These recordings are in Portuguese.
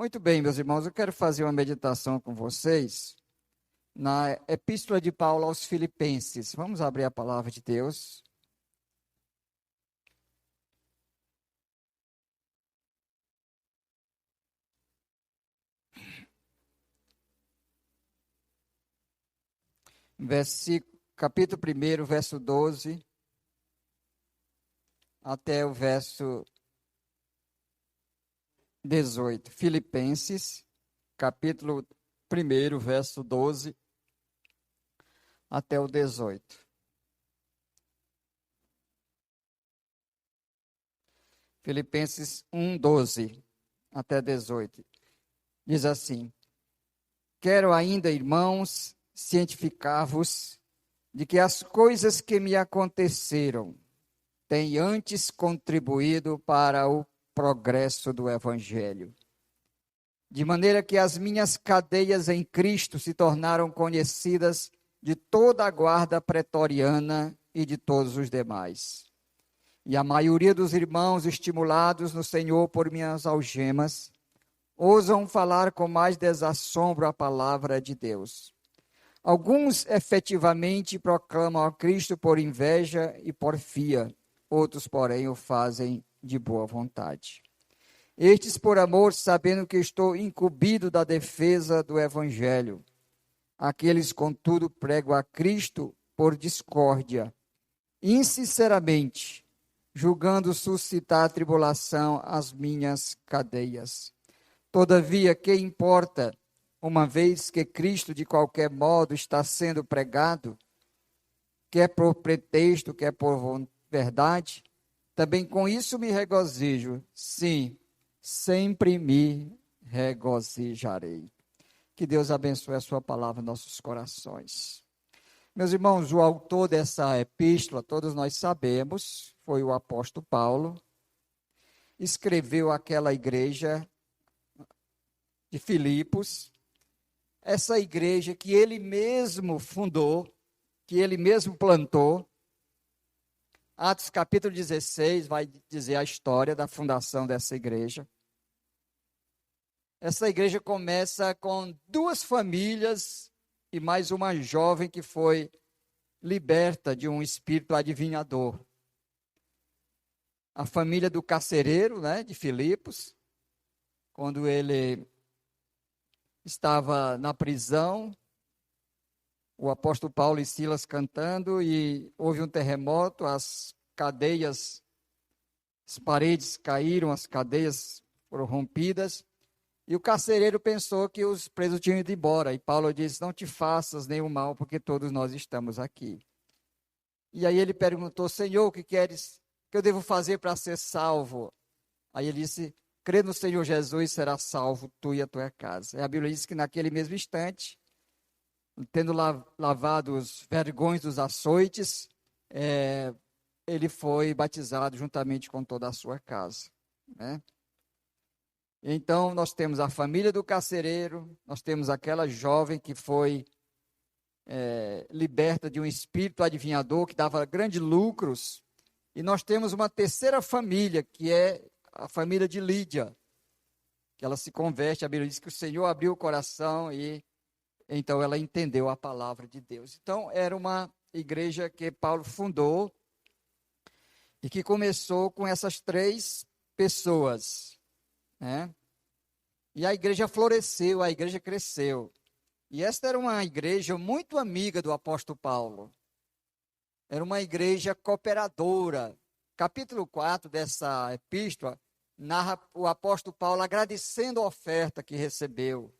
Muito bem, meus irmãos, eu quero fazer uma meditação com vocês na Epístola de Paulo aos Filipenses. Vamos abrir a palavra de Deus. Capítulo 1, verso 12, até o verso 18. Filipenses, capítulo 1, verso 12, até o 18. Filipenses 1, 12 até 18. Diz assim: Quero ainda, irmãos, cientificar-vos de que as coisas que me aconteceram têm antes contribuído para o progresso do Evangelho. De maneira que as minhas cadeias em Cristo se tornaram conhecidas de toda a guarda pretoriana e de todos os demais. E a maioria dos irmãos, estimulados no Senhor por minhas algemas, ousam falar com mais desassombro a palavra de Deus. Alguns efetivamente proclamam a Cristo por inveja e porfia, outros, porém, o fazem de boa vontade. Estes por amor, sabendo que estou incumbido da defesa do Evangelho. Aqueles, contudo, prego a Cristo por discórdia, insinceramente, julgando suscitar tribulação às minhas cadeias. Todavia, que importa, uma vez que Cristo, de qualquer modo, está sendo pregado, quer por pretexto, quer por verdade, também com isso me regozijo. Sim, sempre me regozijarei. Que Deus abençoe a sua palavra em nossos corações. Meus irmãos, o autor dessa epístola, todos nós sabemos, foi o apóstolo Paulo. Escreveu aquela igreja de Filipos, essa igreja que ele mesmo fundou, que ele mesmo plantou. Atos capítulo 16 vai dizer a história da fundação dessa igreja. Essa igreja começa com 2 famílias e mais uma jovem que foi liberta de um espírito adivinhador. A família do carcereiro, de Filipos, quando ele estava na prisão, o apóstolo Paulo e Silas cantando, e houve um terremoto, as paredes caíram, as cadeias foram rompidas, e o carcereiro pensou que os presos tinham ido embora, e Paulo disse: não te faças nenhum mal, porque todos nós estamos aqui. E aí ele perguntou: Senhor, o que queres que eu devo fazer para ser salvo? Aí ele disse: crê no Senhor Jesus, será salvo tu e a tua casa. E a Bíblia diz que naquele mesmo instante, tendo lavado os vergões dos açoites, ele foi batizado juntamente com toda a sua casa, Então, nós temos a família do carcereiro, nós temos aquela jovem que foi liberta de um espírito adivinhador que dava grandes lucros, e nós temos uma terceira família, que é a família de Lídia, que ela se converte. A Bíblia diz que o Senhor abriu o coração e então ela entendeu a palavra de Deus. Então, era uma igreja que Paulo fundou e que começou com essas 3 pessoas, E a igreja floresceu, a igreja cresceu. E esta era uma igreja muito amiga do apóstolo Paulo. Era uma igreja cooperadora. Capítulo 4 dessa epístola narra o apóstolo Paulo agradecendo a oferta que recebeu,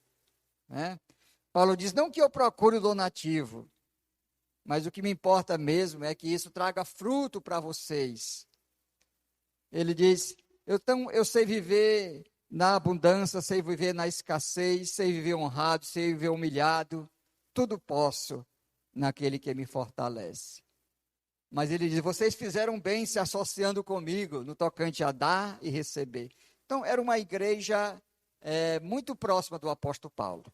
Paulo diz: não que eu procure o donativo, mas o que me importa mesmo é que isso traga fruto para vocês. Ele diz: eu sei viver na abundância, sei viver na escassez, sei viver honrado, sei viver humilhado, tudo posso naquele que me fortalece. Mas ele diz: vocês fizeram bem se associando comigo no tocante a dar e receber. Então, era uma igreja muito próxima do apóstolo Paulo.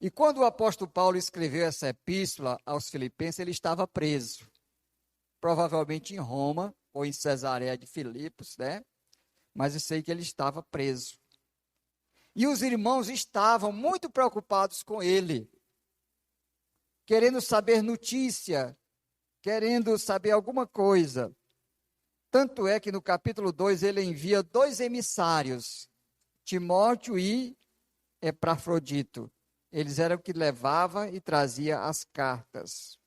E quando o apóstolo Paulo escreveu essa epístola aos Filipenses, ele estava preso. Provavelmente em Roma, ou em Cesareia de Filipos, Mas eu sei que ele estava preso. E os irmãos estavam muito preocupados com ele, querendo saber notícia, querendo saber alguma coisa. Tanto é que no capítulo 2 ele envia 2 emissários, Timóteo e Epafrodito. Eles eram que levava e trazia as cartas.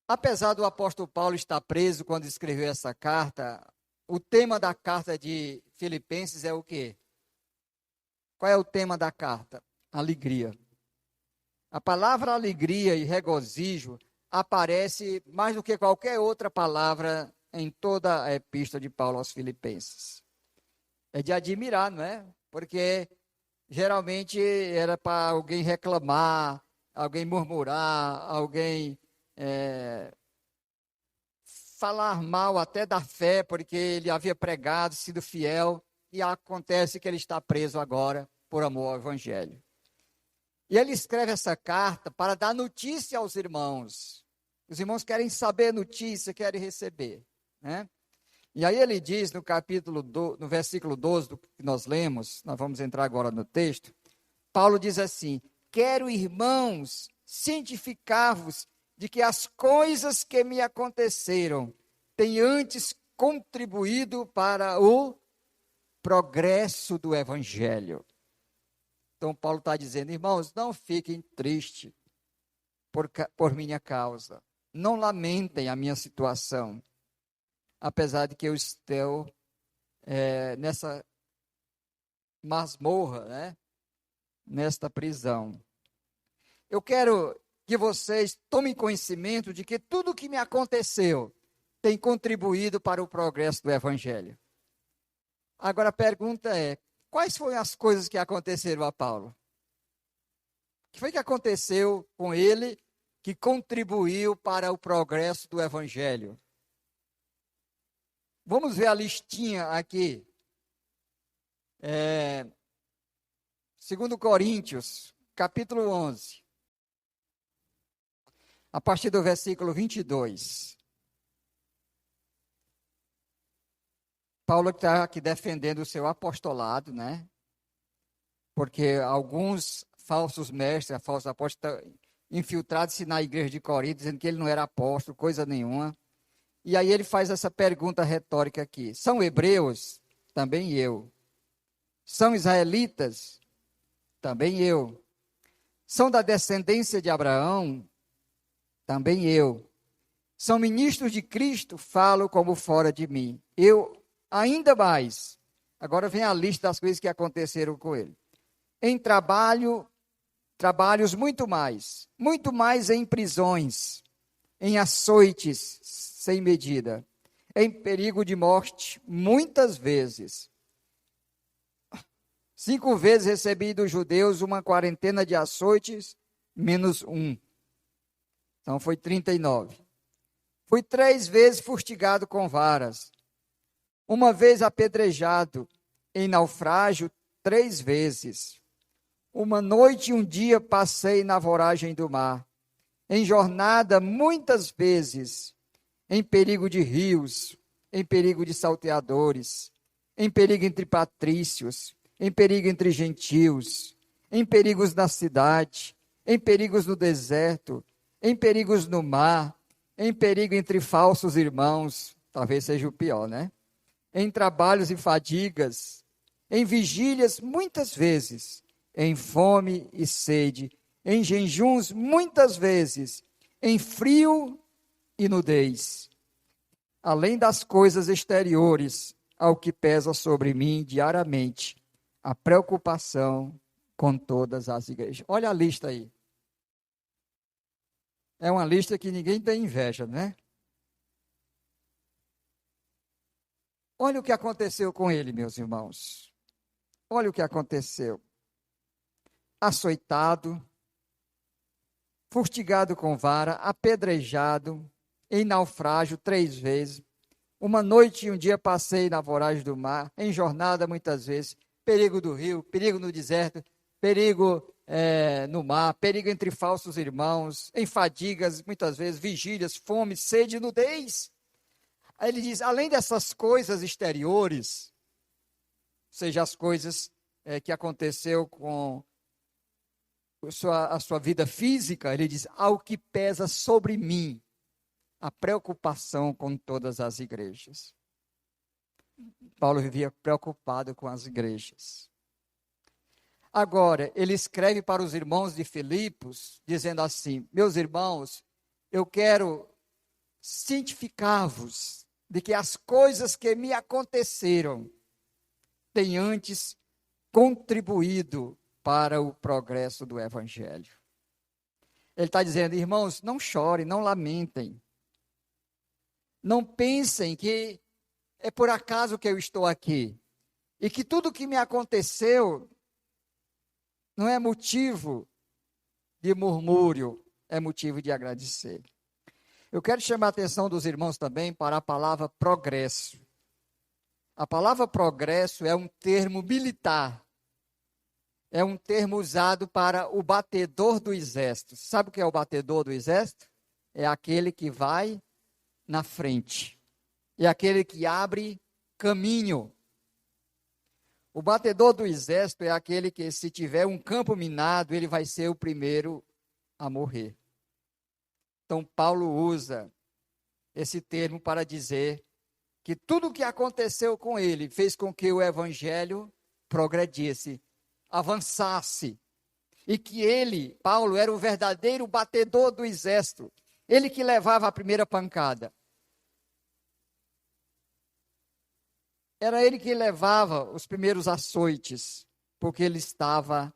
Apesar do apóstolo Paulo estar preso quando escreveu essa carta, o tema da carta de Filipenses é o quê? Qual é o tema da carta? Alegria. A palavra alegria e regozijo aparece mais do que qualquer outra palavra em toda a epístola de Paulo aos Filipenses. É de admirar, não é? Porque geralmente era para alguém reclamar, alguém murmurar, alguém falar mal até da fé, porque ele havia pregado, sido fiel, e acontece que ele está preso agora por amor ao Evangelho. E ele escreve essa carta para dar notícia aos irmãos. Os irmãos querem saber notícia, querem receber, né? E aí ele diz no versículo 12 do que nós lemos, nós vamos entrar agora no texto, Paulo diz assim: quero, irmãos, cientificar-vos de que as coisas que me aconteceram têm antes contribuído para o progresso do Evangelho. Então Paulo está dizendo, irmãos, não fiquem tristes por minha causa, não lamentem a minha situação, apesar de que eu estou nessa masmorra, né? Nesta prisão. Eu quero que vocês tomem conhecimento de que tudo o que me aconteceu tem contribuído para o progresso do Evangelho. Agora a pergunta é, quais foram as coisas que aconteceram a Paulo? O que foi que aconteceu com ele que contribuiu para o progresso do Evangelho? Vamos ver a listinha aqui. 2 Coríntios, capítulo 11. A partir do versículo 22. Paulo está aqui defendendo o seu apostolado, né? Porque alguns falsos mestres, falsos apóstolos, infiltrados-se na igreja de Corinto, dizendo que ele não era apóstolo, coisa nenhuma. E aí ele faz essa pergunta retórica aqui. São hebreus? Também eu. São israelitas? Também eu. São da descendência de Abraão? Também eu. São ministros de Cristo? Falo como fora de mim. Eu ainda mais. Agora vem a lista das coisas que aconteceram com ele. Em trabalhos muito mais em prisões, em açoites sem medida, em perigo de morte muitas vezes. 5 vezes recebi dos judeus uma quarentena de açoites, menos 1. Então foi 39. Fui 3 vezes fustigado com varas. Uma vez apedrejado, em naufrágio 3 vezes. Uma noite e um dia passei na voragem do mar. Em jornada muitas vezes, em perigo de rios, em perigo de salteadores, em perigo entre patrícios, em perigo entre gentios, em perigos na cidade, em perigos no deserto, em perigos no mar, em perigo entre falsos irmãos, talvez seja o pior, né? Em trabalhos e fadigas, em vigílias muitas vezes, em fome e sede, em jejuns muitas vezes, em frio e nudez. Além das coisas exteriores, ao que pesa sobre mim diariamente, a preocupação com todas as igrejas. Olha a lista aí. É uma lista que ninguém tem inveja, né? Olha o que aconteceu com ele, meus irmãos. Olha o que aconteceu. Açoitado, fustigado com vara, apedrejado, em naufrágio 3 vezes. Uma noite e um dia passei na voragem do mar, em jornada muitas vezes, perigo do rio, perigo no deserto, perigo no mar, perigo entre falsos irmãos, em fadigas muitas vezes, vigílias, fome, sede e nudez. Aí ele diz, além dessas coisas exteriores, seja as coisas que aconteceu com a sua vida física, ele diz, ao que pesa sobre mim a preocupação com todas as igrejas. Paulo vivia preocupado com as igrejas. Agora, ele escreve para os irmãos de Filipos, dizendo assim, meus irmãos, eu quero cientificar-vos de que as coisas que me aconteceram têm antes contribuído para o progresso do Evangelho. Ele está dizendo, irmãos, não chorem, não lamentem. Não pensem que é por acaso que eu estou aqui. E que tudo que me aconteceu não é motivo de murmúrio, é motivo de agradecer. Eu quero chamar a atenção dos irmãos também para a palavra progresso. A palavra progresso é um termo militar. É um termo usado para o batedor do exército. Sabe o que é o batedor do exército? É aquele que vai na frente. É aquele que abre caminho. O batedor do exército é aquele que, se tiver um campo minado, ele vai ser o primeiro a morrer. Então, Paulo usa esse termo para dizer que tudo o que aconteceu com ele fez com que o evangelho progredisse, avançasse. E que ele, Paulo, era o verdadeiro batedor do exército. Ele que levava a primeira pancada. Era ele que levava os primeiros açoites, porque ele estava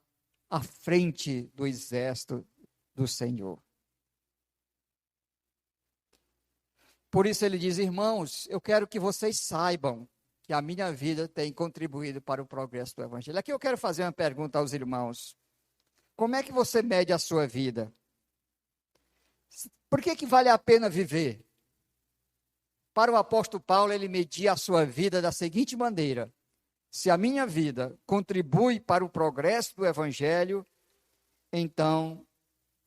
à frente do exército do Senhor. Por isso ele diz, irmãos, eu quero que vocês saibam que a minha vida tem contribuído para o progresso do Evangelho. Aqui eu quero fazer uma pergunta aos irmãos. Como é que você mede a sua vida? Por que vale a pena viver? Para o apóstolo Paulo, ele media a sua vida da seguinte maneira: se a minha vida contribui para o progresso do Evangelho, então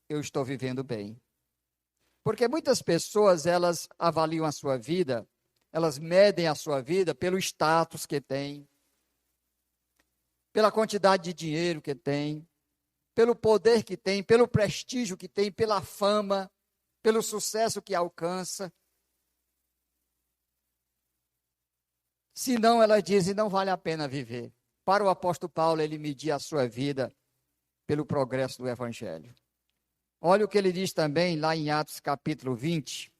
eu estou vivendo bem. Porque muitas pessoas, elas avaliam a sua vida, elas medem a sua vida pelo status que tem, pela quantidade de dinheiro que tem, pelo poder que tem, pelo prestígio que tem, pela fama, pelo sucesso que alcança. Senão, ela diz, não vale a pena viver. Para o apóstolo Paulo, ele media a sua vida pelo progresso do Evangelho. Olha o que ele diz também lá em Atos capítulo 20,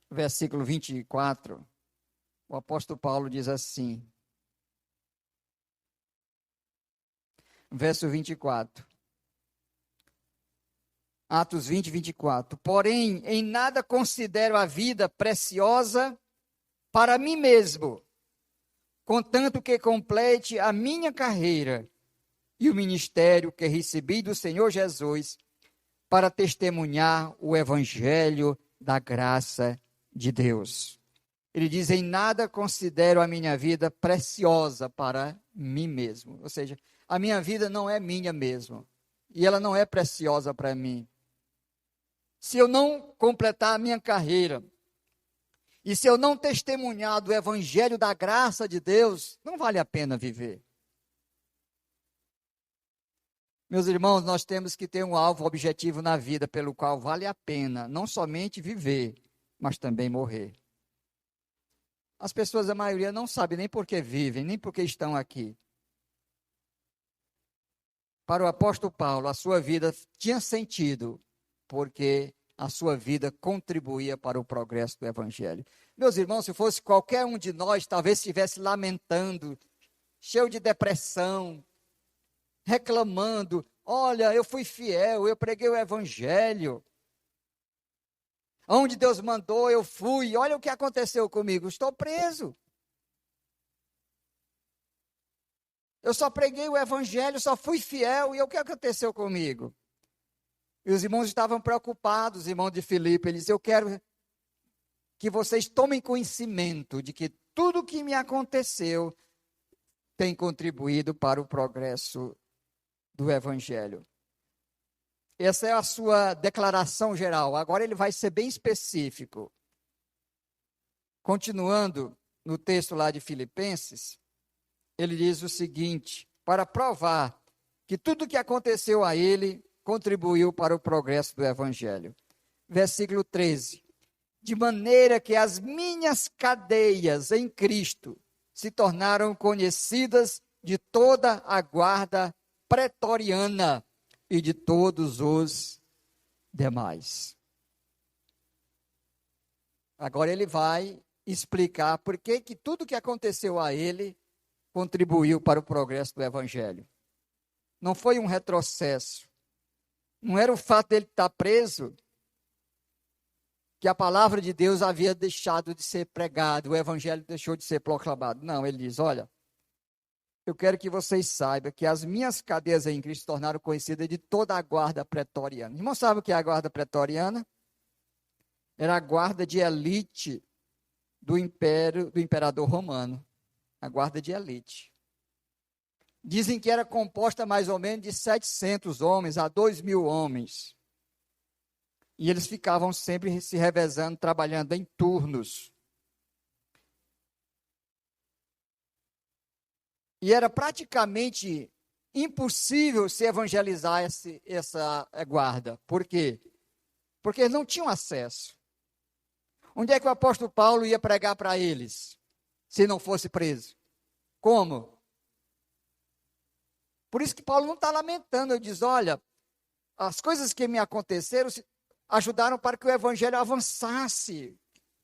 versículo 24. O apóstolo Paulo diz assim, verso 24. Atos 20, 24. Porém, em nada considero a vida preciosa para mim mesmo, contanto que complete a minha carreira e o ministério que recebi do Senhor Jesus para testemunhar o evangelho da graça de Deus. Ele diz, em nada considero a minha vida preciosa para mim mesmo. Ou seja, a minha vida não é minha mesmo. E ela não é preciosa para mim. Se eu não completar a minha carreira, e se eu não testemunhar do evangelho da graça de Deus, não vale a pena viver. Meus irmãos, nós temos que ter um alvo objetivo na vida pelo qual vale a pena não somente viver, mas também morrer. As pessoas, a maioria, não sabem nem por que vivem, nem por que estão aqui. Para o apóstolo Paulo, a sua vida tinha sentido, porque a sua vida contribuía para o progresso do evangelho. Meus irmãos, se fosse qualquer um de nós, talvez estivesse lamentando, cheio de depressão, reclamando, olha, eu fui fiel, eu preguei o evangelho, onde Deus mandou eu fui, olha o que aconteceu comigo, estou preso. Eu só preguei o evangelho, só fui fiel, e o que aconteceu comigo? E os irmãos estavam preocupados, os irmãos de Filipe, eles diziam, eu quero que vocês tomem conhecimento de que tudo o que me aconteceu tem contribuído para o progresso do evangelho. Essa é a sua declaração geral. Agora ele vai ser bem específico. Continuando no texto lá de Filipenses, ele diz o seguinte, para provar que tudo o que aconteceu a ele contribuiu para o progresso do Evangelho. Versículo 13. De maneira que as minhas cadeias em Cristo se tornaram conhecidas de toda a guarda pretoriana e de todos os demais. Agora ele vai explicar por que tudo que aconteceu a ele contribuiu para o progresso do Evangelho. Não foi um retrocesso. Não era o fato dele estar preso que a palavra de Deus havia deixado de ser pregada, o Evangelho deixou de ser proclamado. Não, ele diz, olha, eu quero que vocês saibam que as minhas cadeias em Cristo se tornaram conhecidas de toda a guarda pretoriana. Irmão, sabe o que é a guarda pretoriana? Era a guarda de elite do imperador romano. A guarda de elite. Dizem que era composta mais ou menos de 700 homens a 2.000 homens. E eles ficavam sempre se revezando, trabalhando em turnos. E era praticamente impossível se evangelizar essa guarda. Por quê? Porque eles não tinham acesso. Onde é que o apóstolo Paulo ia pregar para eles, se não fosse preso? Como? Por isso que Paulo não está lamentando, ele diz, olha, as coisas que me aconteceram ajudaram para que o evangelho avançasse,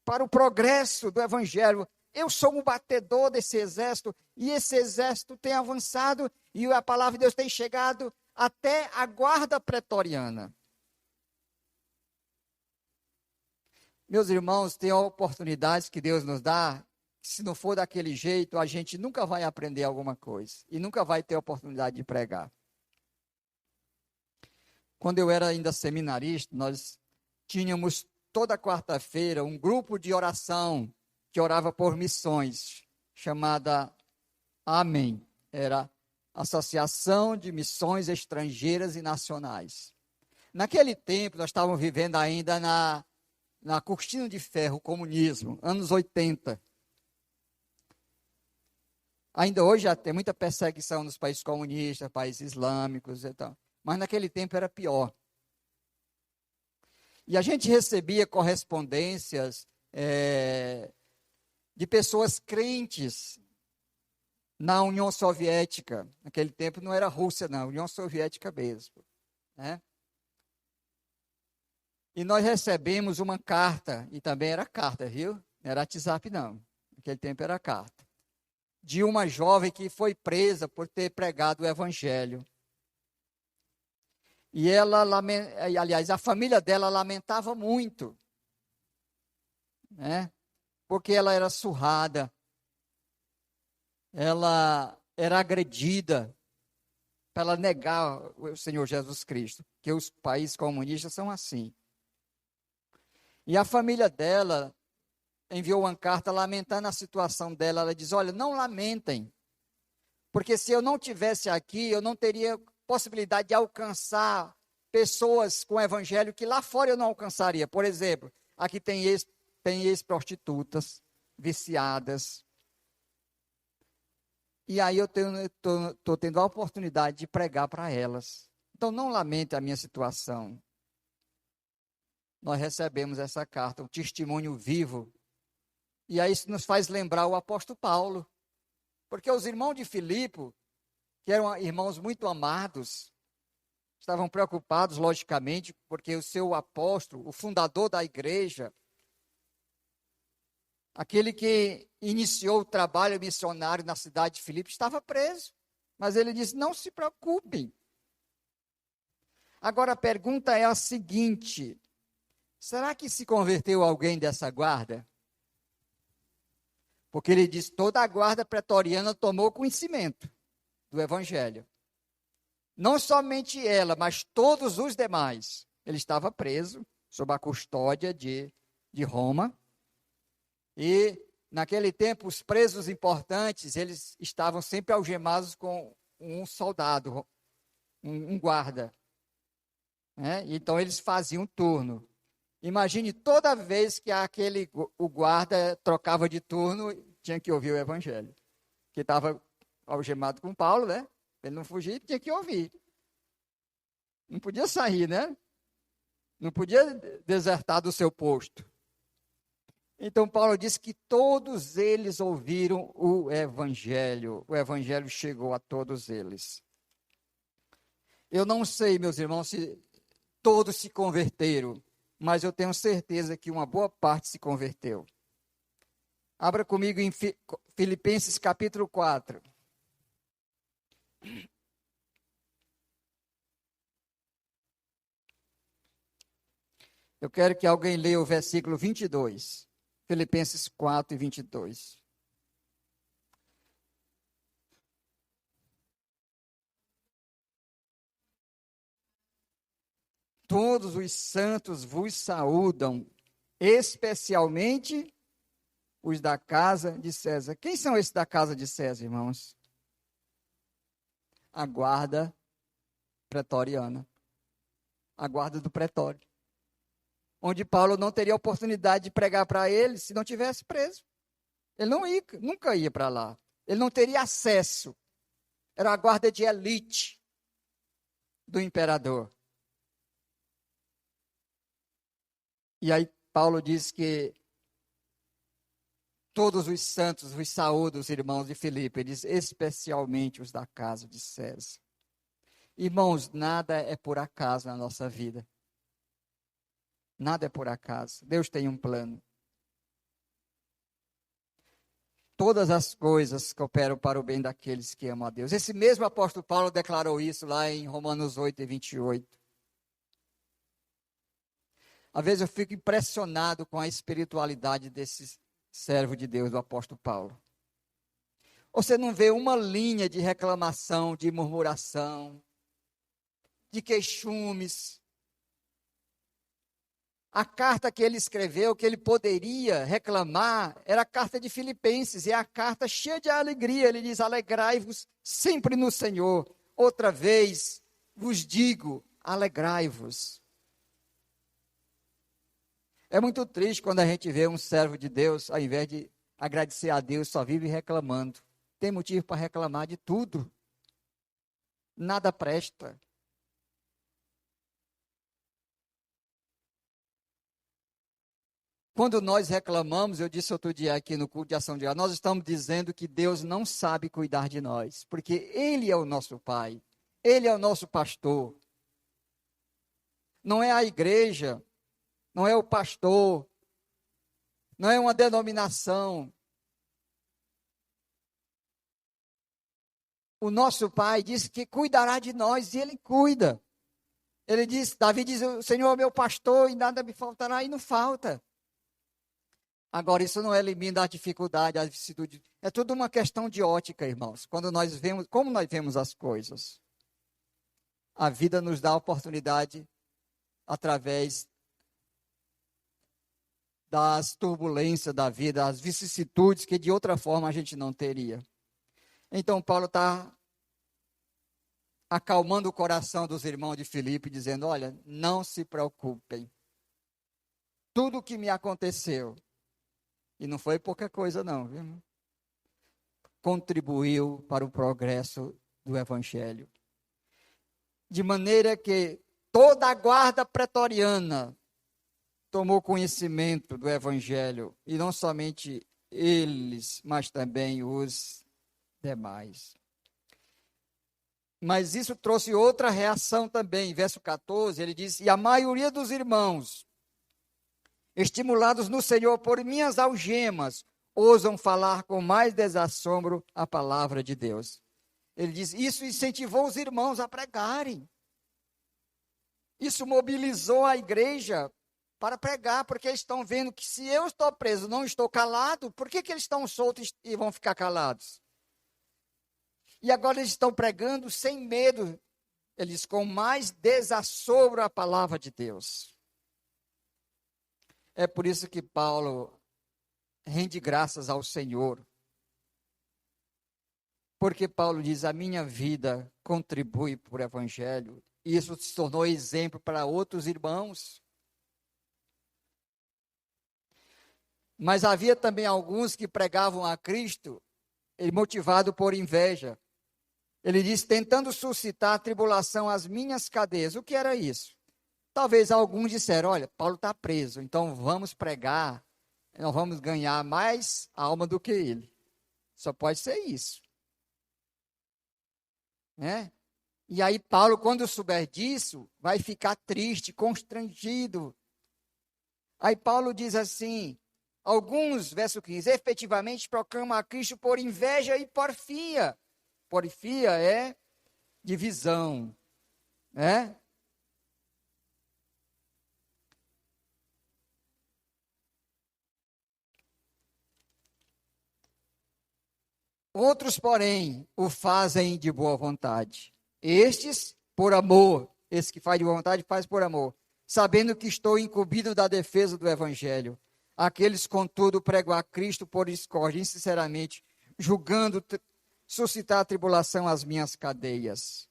para o progresso do evangelho. Eu sou um batedor desse exército, e esse exército tem avançado, e a palavra de Deus tem chegado até a guarda pretoriana. Meus irmãos, tem oportunidades que Deus nos dá, que se não for daquele jeito, a gente nunca vai aprender alguma coisa, e nunca vai ter oportunidade de pregar. Quando eu era ainda seminarista, nós tínhamos toda quarta-feira um grupo de oração que orava por missões, chamada AMEN, era Associação de Missões Estrangeiras e Nacionais. Naquele tempo, nós estávamos vivendo ainda na cortina de ferro, o comunismo, anos 80. Ainda hoje já tem muita perseguição nos países comunistas, países islâmicos e tal. Mas naquele tempo era pior. E a gente recebia correspondências de pessoas crentes na União Soviética. Naquele tempo não era Rússia, não, União Soviética mesmo. Né? E nós recebemos uma carta, e também era carta, viu? Não era WhatsApp, não. Naquele tempo era carta. De uma jovem que foi presa por ter pregado o Evangelho. E ela, aliás, a família dela lamentava muito, né? Porque ela era surrada, ela era agredida para ela negar o Senhor Jesus Cristo, que os países comunistas são assim. E a família dela enviou uma carta lamentando a situação dela. Ela diz, olha, não lamentem, porque se eu não tivesse aqui, eu não teria possibilidade de alcançar pessoas com o evangelho que lá fora eu não alcançaria. Por exemplo, aqui tem ex-prostitutas, viciadas. E aí eu estou tendo a oportunidade de pregar para elas. Então não lamente a minha situação. Nós recebemos essa carta, um testemunho vivo. E aí isso nos faz lembrar o apóstolo Paulo. Porque os irmãos de Filipe, que eram irmãos muito amados, estavam preocupados, logicamente, porque o seu apóstolo, o fundador da igreja, aquele que iniciou o trabalho missionário na cidade de Filipe, estava preso. Mas ele disse, não se preocupem. Agora a pergunta é a seguinte, será que se converteu alguém dessa guarda? Porque ele diz, toda a guarda pretoriana tomou conhecimento do evangelho. Não somente ela, mas todos os demais. Ele estava preso, sob a custódia de Roma. E, naquele tempo, os presos importantes, eles estavam sempre algemados com um soldado, um guarda. Né? Então, eles faziam turno. Imagine, toda vez que o guarda trocava de turno, tinha que ouvir o evangelho. Que estava algemado com Paulo, né? Ele não fugir, tinha que ouvir. Não podia sair, né? Não podia desertar do seu posto. Então, Paulo diz que todos eles ouviram o Evangelho. O Evangelho chegou a todos eles. Eu não sei, meus irmãos, se todos se converteram, mas eu tenho certeza que uma boa parte se converteu. Abra comigo em Filipenses capítulo 4. Eu quero que alguém leia o versículo 22. Filipenses 4 e 22. Todos os santos vos saúdam, especialmente os da casa de César. Quem são esses da casa de César, irmãos? A guarda pretoriana. A guarda do pretório. Onde Paulo não teria oportunidade de pregar para ele se não tivesse preso. Ele nunca ia para lá. Ele não teria acesso. Era a guarda de elite do imperador. E aí Paulo diz que todos os santos vos saúdam, os irmãos de Filipe. Ele diz, especialmente os da casa de César. Irmãos, nada é por acaso na nossa vida. Nada é por acaso. Deus tem um plano. Todas as coisas cooperam para o bem daqueles que amam a Deus. Esse mesmo apóstolo Paulo declarou isso lá em Romanos 8 e 28. Às vezes eu fico impressionado com a espiritualidade desse servo de Deus, do apóstolo Paulo. Você não vê uma linha de reclamação, de murmuração, de queixumes. A carta que ele escreveu, que ele poderia reclamar, era a carta de Filipenses, e é a carta cheia de alegria. Ele diz, alegrai-vos sempre no Senhor. Outra vez vos digo, alegrai-vos. É muito triste quando a gente vê um servo de Deus, ao invés de agradecer a Deus, só vive reclamando. Tem motivo para reclamar de tudo. Nada presta. Quando nós reclamamos, eu disse outro dia aqui no culto de ação de graças, nós estamos dizendo que Deus não sabe cuidar de nós, porque Ele é o nosso Pai, Ele é o nosso pastor. Não é a igreja, não é o pastor, não é uma denominação. O nosso Pai disse que cuidará de nós e Ele cuida. Ele diz, Davi diz, o Senhor é meu pastor e nada me faltará, e não falta. Agora, isso não elimina a dificuldade, a vicissitude. É tudo uma questão de ótica, irmãos. Quando nós vemos, como nós vemos as coisas. A vida nos dá a oportunidade, através das turbulências da vida, as vicissitudes que de outra forma a gente não teria. Então, Paulo está acalmando o coração dos irmãos de Filipe, dizendo, olha, não se preocupem. Tudo o que me aconteceu, e não foi pouca coisa não, viu? Contribuiu para o progresso do Evangelho. De maneira que toda a guarda pretoriana tomou conhecimento do Evangelho, e não somente eles, mas também os demais. Mas isso trouxe outra reação também. Verso 14, ele diz, e a maioria dos irmãos, estimulados no Senhor por minhas algemas, ousam falar com mais desassombro a palavra de Deus. Ele diz, isso incentivou os irmãos a pregarem. Isso mobilizou a igreja para pregar, porque eles estão vendo que se eu estou preso, não estou calado, por que eles estão soltos e vão ficar calados? E agora eles estão pregando sem medo, eles com mais desassombro a palavra de Deus. É por isso que Paulo rende graças ao Senhor. Porque Paulo diz, a minha vida contribui para o Evangelho. E isso se tornou exemplo para outros irmãos. Mas havia também alguns que pregavam a Cristo ele motivado por inveja. Ele diz, tentando suscitar tribulação às minhas cadeias. O que era isso? Talvez alguns disseram, olha, Paulo está preso, então vamos pregar, nós vamos ganhar mais alma do que ele. Só pode ser isso. Né? E aí Paulo, quando souber disso, vai ficar triste, constrangido. Aí Paulo diz assim, alguns, verso 15, efetivamente proclamam a Cristo por inveja e porfia. Porfia é divisão, né? Outros, porém, o fazem de boa vontade. Estes, por amor. Esse que faz de boa vontade, faz por amor. Sabendo que estou incumbido da defesa do Evangelho. Aqueles, contudo, pregam a Cristo por discórdia, insinceramente, julgando suscitar tribulação às minhas cadeias.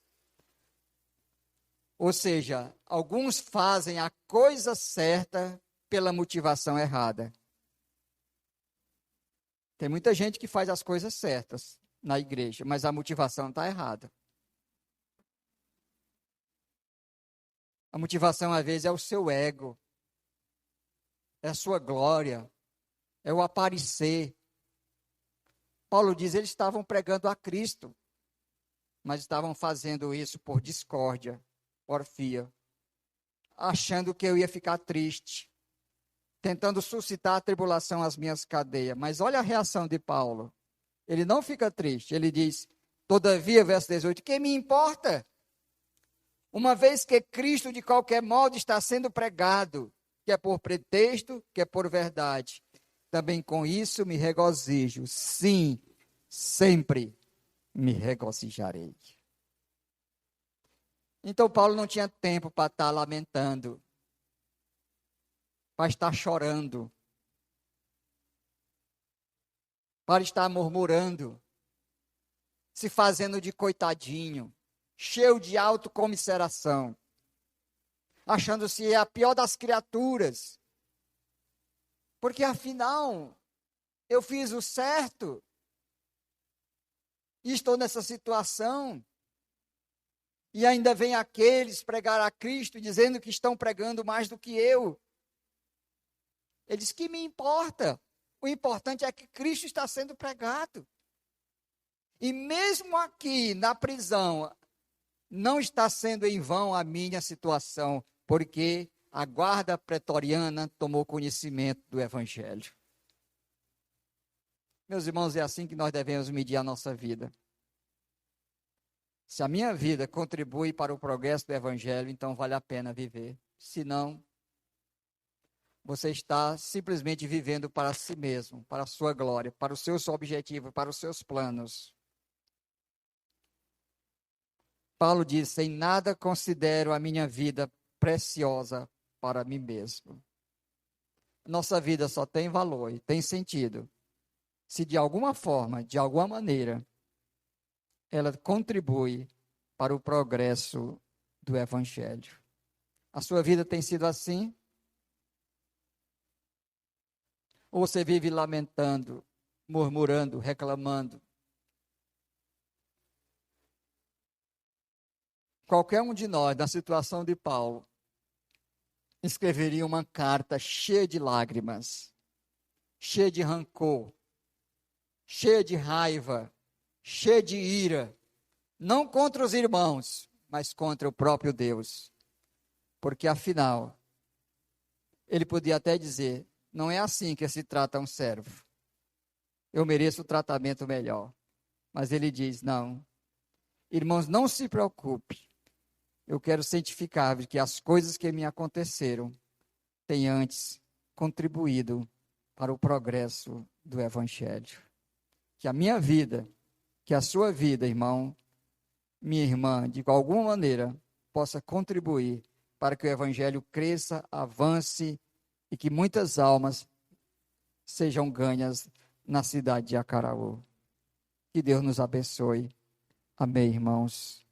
Ou seja, alguns fazem a coisa certa pela motivação errada. Tem muita gente que faz as coisas certas na igreja, mas a motivação está errada. A motivação, às vezes, é o seu ego, é a sua glória, é o aparecer. Paulo diz, eles estavam pregando a Cristo, mas estavam fazendo isso por discórdia, porfia, achando que eu ia ficar triste, tentando suscitar a tribulação às minhas cadeias. Mas olha a reação de Paulo. Ele não fica triste. Ele diz, todavia, verso 18, que me importa? Uma vez que Cristo, de qualquer modo, está sendo pregado, que é por pretexto, que é por verdade. Também com isso me regozijo. Sim, sempre me regozijarei. Então, Paulo não tinha tempo para estar lamentando, para estar chorando, para estar murmurando, se fazendo de coitadinho, cheio de autocomiseração, achando-se a pior das criaturas, porque afinal, eu fiz o certo, e estou nessa situação, e ainda vem aqueles pregar a Cristo, dizendo que estão pregando mais do que eu. Ele diz, que me importa? O importante é que Cristo está sendo pregado. E mesmo aqui na prisão, não está sendo em vão a minha situação, porque a guarda pretoriana tomou conhecimento do Evangelho. Meus irmãos, é assim que nós devemos medir a nossa vida. Se a minha vida contribui para o progresso do Evangelho, então vale a pena viver. Se não, você está simplesmente vivendo para si mesmo, para a sua glória, para os seus objetivos, para os seus planos. Paulo diz, em nada considero a minha vida preciosa para mim mesmo. Nossa vida só tem valor e tem sentido se de alguma forma, de alguma maneira, ela contribui para o progresso do Evangelho. A sua vida tem sido assim? Ou você vive lamentando, murmurando, reclamando? Qualquer um de nós, na situação de Paulo, escreveria uma carta cheia de lágrimas, cheia de rancor, cheia de raiva, cheia de ira, não contra os irmãos, mas contra o próprio Deus. Porque afinal, ele podia até dizer, não é assim que se trata um servo. Eu mereço o tratamento melhor. Mas ele diz, não. Irmãos, não se preocupe. Eu quero certificar que as coisas que me aconteceram têm antes contribuído para o progresso do Evangelho. Que a minha vida, que a sua vida, irmão, minha irmã, de alguma maneira, possa contribuir para que o Evangelho cresça, avance e que muitas almas sejam ganhas na cidade de Acaraú. Que Deus nos abençoe. Amém, irmãos.